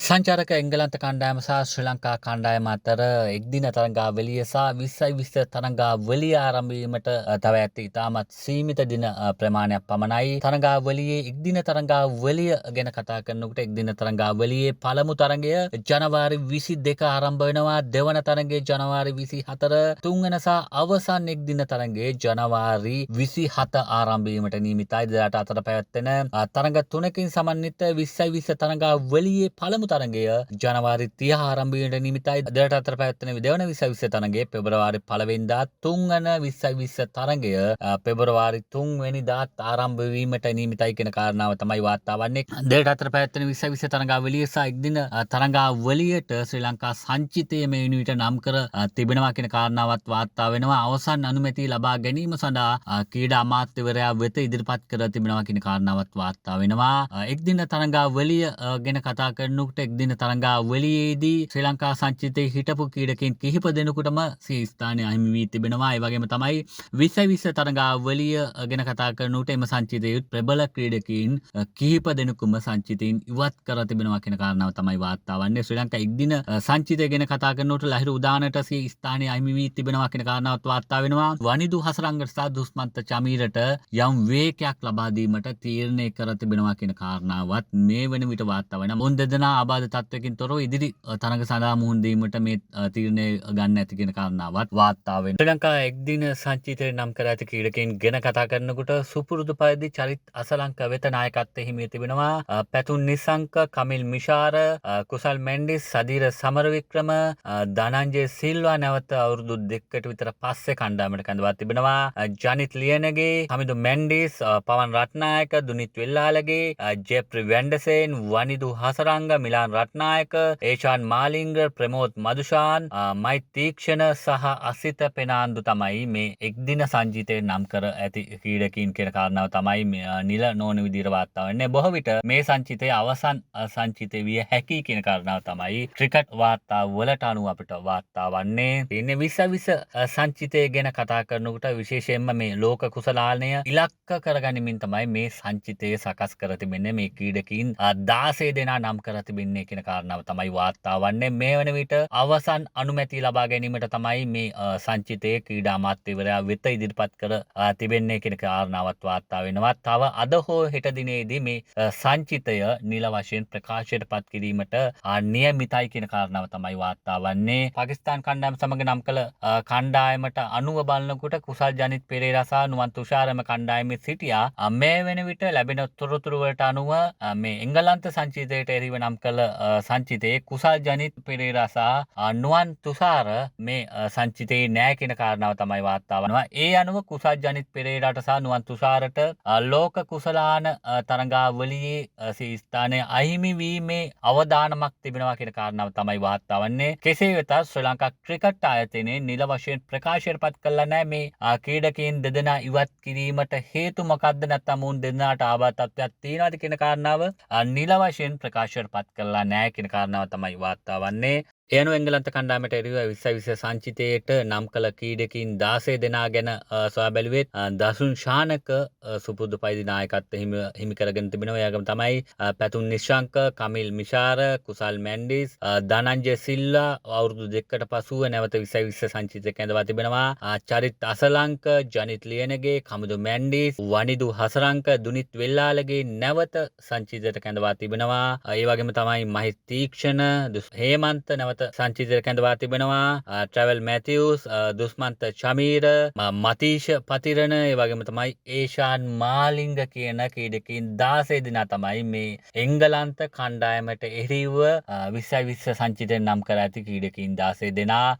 සංචාරක එංගලන්ත කණ්ඩායම සහ ශ්‍රී ලංකා කණ්ඩායම අතර එක්දින තරඟාවලිය සහ 2020 තරඟාවලිය ආරම්භ වීමට තව ඇති ඉතාමත් සීමිත දින ප්‍රමාණයක් පමණයි. තරඟාවලියේ එක්දින තරඟාවලිය ගැන කතා කරනකොට එක්දින තරඟාවලියේ පළමු තරඟය ජනවාරි 22 ආරම්භ වෙනවා. දෙවන තරඟය ජනවාරි 24, තුන්වන සහ අවසන් එක්දින තරඟය ජනවාරි 27 ආරම්භ වීමට නියමිතයි. දෙරට අතර පැවැත්වෙන තරඟ තුනකින් සමන්විත 2020 තරඟාවලියේ පළමු තරඟය ජනවාරි 30 ආරම්භ වීමට නියමිතයි. දෙරට අතර පැවැත්වෙන දෙවන 2020 තරඟය පෙබරවාරි 1 වෙනිදා, තුන්වන 2020 තරඟය පෙබරවාරි 3 වෙනිදාත් ආරම්භ වීමට නියමිතයි කියන කාරණාව තමයි වාර්තා වන්නේ. දෙරට අතර පැවැත්වෙන 2020 තරඟාවලිය සහ එක්දින තරඟාවලියට ශ්‍රී ලංකා සංචිතය මේ වන විට නම් කර තිබෙනවා කියන කාරණාවත් වාර්තා වෙනවා. අවසන් අනුමැතිය ලබා ගැනීම සඳහා ක්‍රීඩා අමාත්‍යවරයා වෙත ඉදිරිපත් කර තිබෙනවා කියන කාරණාවත් වාර්තා වෙනවා. එක්දින තරඟාවලිය ගැන කතා කරනකොට එක්දින තරඟාවලියේදී ශ්‍රී ලංකා සංචිතයේ හිටපු ක්‍රීඩකයන් කිහිප දෙනෙකුටම සිය ස්ථානය අහිමි වී තිබෙනවා. ඒ වගේම තමයි 2020 තරඟාවලිය ගැන කතා කරනකොට එම සංචිතයේ ප්‍රබල ක්‍රීඩකයන් කිහිප දෙනෙකුම සංචිතයෙන් ඉවත් කර තිබෙනවා කියන කාරණාව තමයි වාර්තා වන්නේ. ශ්‍රී ලංකා එක්දින සංචිතය ගැන කතා කරනකොට ලහිරු උදානට සිය ස්ථානය අහිමි වී තිබෙනවා කියන කාරණාවත් වාර්තා වෙනවා. වනිදු හසරංගට සහ දුස්මන්ත චමීරට යම් වේගයක් ලබා දීමට තීරණය කර තිබෙනවා කියන කාරණාවත් මේ වන විට වාර්තා වෙනවා. මොවුන් දෙදෙනා ආබාධ තත්වයකින් තොරව ඉදිරි තරඟ සඳහා මුහුණ දීමට මේ තීරණය ගන්න ඇති කියන කාරණාවත් වාර්තා වෙනවා. ශ්‍රී ලංකා එක්දින සංචිතය නම් කර ඇති ක්‍රීඩකයන් ගැන කතා කරනකොට සුපුරුදු පරිදි චරිත් අසලංක වෙත නායකත්වයේ හිමි තිබෙනවා. පැතුම් නිසංක, කමිල් මිෂාර, කුසල් මෙන්ඩිස්, සදීර සමරවික්‍රම, ධනංජය සිල්වා නැවත අවුරුදු දෙකකට විතර පස්සේ කණ්ඩායමට කැඳවා තිබෙනවා. ජනිත් ලියනගේ, හමිදු මෙන්ඩිස්, පවන් රත්නායක, දුනිත් වෙල්ලාලගේ, ජෙප්රි වැන්ඩසේන්, වනිදු හසරංග, මිලාන් රත්නායක, ඒෂාන් මාලිංග, ප්‍රමෝද් මදුෂාන්, මයිත් තීක්ෂණ සහ අසිත පෙනාන්දු තමයි මේ එක්දින සංජීතය නම් කර ඇති ක්‍රීඩකීන් කියන කාරණාව තමයි නිල නොවන විදිහට වාර්තා වෙන්නේ. බොහෝ විට මේ සංචිතයේ අවසන් සංචිතය විය හැකි කියන කාරණාව තමයි ක්‍රිකට් වාර්තා වලට අනුව අපිට වාර්තා වන්නේ. ඉන්නේ 2020 සංචිතය ගැන කතා කරනකොට විශේෂයෙන්ම මේ ලෝක කුසලානය ඉලක්ක කරගනිමින් තමයි මේ සංචිතය සකස් කර තිබෙන්නේ. මේ ක්‍රීඩකීන් 16 දෙනා නම් කර තිබෙන්නේ කියන කාරණාව තමයි වාර්තා වන්නේ. මේ වන විට අවසන් අනුමැතිය ලබා ගැනීමට තමයි මේ සංචිතයේ ක්‍රීඩා අමාත්‍යවරයා වෙත ඉදිරිපත් කර තිබෙන්නේ කියන කාරණාවත් වාර්තා වෙනවා. තව අද හෝ හෙට දිනේදී මේ සංචිතය නිල වශයෙන් ප්‍රකාශයට පත් කිරීමට නියමිතයි කියන කාරණාව තමයි වාර්තා වන්නේ. පාකිස්තාන් කණ්ඩායම සමග නම් කළ කණ්ඩායමට අනුව බලනකොට කුසල් ජනිත් පෙරේරා සහ නුවන් තුෂාරම කණ්ඩායමේ සිටියා. මේ වෙන විට ලැබෙන තොරතුරු වලට අනුව මේ එංගලන්ත සංචිතයට එරෙහිව නම් කළ සංචිතයේ කුසල් ජනිත් පෙරේරා සහ නුවන් තුෂාර මේ සංචිතයේ නෑ කියන කාරණාව තමයි වාර්තා වනවා. ඒ අනුව කුසල් ජනිත් පෙරේරාට සහ නුවන් තුෂාරට ලෝක කුසලාන තරඟාවලියේ සිය ස්ථානය අහිමි වීමේ අවදානමක් තිබෙනවා කියන කාරණාව තමයි වාර්තා වන්නේ. කෙසේ වෙතත් ශ්‍රී ලංකා ක්‍රිකට් ආයතනයේ නිල වශයෙන් ප්‍රකාශයට පත් කළා නෑ මේ ක්‍රීඩකයන් දෙදෙනා ඉවත් කිරීමට හේතු මොකක්ද, නැත්නම් මුන් දෙදෙනාට ආබාධ තත්ත්වයක් තියෙනවද කියන කාරණාව නිල වශයෙන් ප්‍රකාශයට පත් කළා නෑ කියන කාරණාව තමයි වාර්තා වන්නේ. ඒ අනුව එංගලන්ත කණ්ඩායමට එරෙහිව 2020 සංචිතයට නම් කළ ක්‍රීඩකීන් 16 දෙනා ගැන සොයා බැලුවෙත් දසුන් ශානක සුපුරුදු පරිදි නායකත්වය හිමි කරගෙන තිබෙනවා. එයාගම තමයි පැතුම් නිශංක, කමිල් මිෂාර, කුසල් මෙන්ඩිස්, ධනංජය සිල්වා අවුරුදු දෙකකට පසුව නැවත 2020 සංචිතයට කැඳවා තිබෙනවා. චරිත් අසලංක, ජනිත් ලියනගේ, කමුදු මෙන්ඩිස්, වනිදු හසරංක, දුනිත් වෙල්ලාලගේ නැවත සංචිතයට කැඳවා තිබෙනවා. ඒ වගේම තමයි මහිත් තීක්ෂණ, හේමන්ත නැවත සංචිතයට කැඳවා තිබෙනවා. ට්‍රැවල් මැතිව්ස්, දුස්මන්ත චමීර, මතීෂ පතිරණ, ඒ වගේම තමයි ඒෂාන් මාලිංග කියන ක්‍රීඩකීන් 16 දෙනා තමයි මේ එංගලන්ත කණ්ඩායමට එරෙහිව 2020 සංචිතයෙන් නම් කර ඇති ක්‍රීඩකීන් 16 දෙනා.